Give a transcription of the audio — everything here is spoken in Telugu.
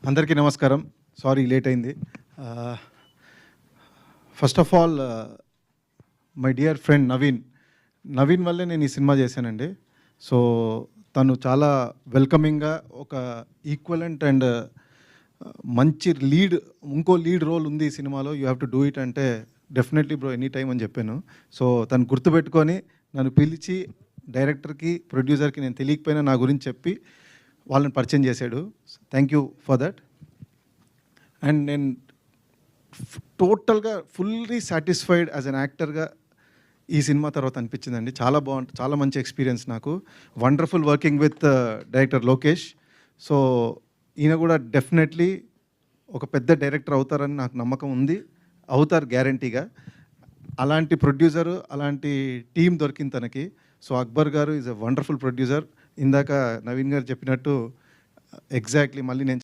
అందరికీ నమస్కారం. సారీ లేట్ అయింది. First of all my dear friend Naveen వల్లే నేను ఈ సినిమా చేశానండి. సో తను చాలా వెల్కమింగ్గా ఒక ఈక్వలెంట్ అండ్ మంచి ఇంకో లీడ్ రోల్ ఉంది ఈ సినిమాలో, you have to do it అంటే డెఫినెట్లీ బ్రో ఎనీ టైం అని చెప్పాను. సో తను గుర్తుపెట్టుకొని నన్ను పిలిచి డైరెక్టర్కి ప్రొడ్యూసర్కి నేను తెలియకపోయినా నా గురించి చెప్పి వాళ్ళని పరిచయం చేశాడు. Thank you for that. And నేను టోటల్గా ఫుల్లీ సాటిస్ఫైడ్ యాజ్ అన్ యాక్టర్గా ఈ సినిమా తర్వాత అనిపించిందండి. చాలా బాగుంటుంది, చాలా మంచి ఎక్స్పీరియన్స్ నాకు. Wonderful working with director Lokesh. So ఈయన కూడా డెఫినెట్లీ ఒక పెద్ద డైరెక్టర్ అవుతారని నాకు నమ్మకం ఉంది. అవుతారు గ్యారంటీగా. అలాంటి ప్రొడ్యూసరు, అలాంటి టీం దొరికింది తనకి. సో అక్బర్ గారు ఈజ్ ఎ వండర్ఫుల్ ప్రొడ్యూసర్. ఇందాక నవీన్ గారు చెప్పినట్టు ఎగ్జాక్ట్లీ మళ్ళీ నేను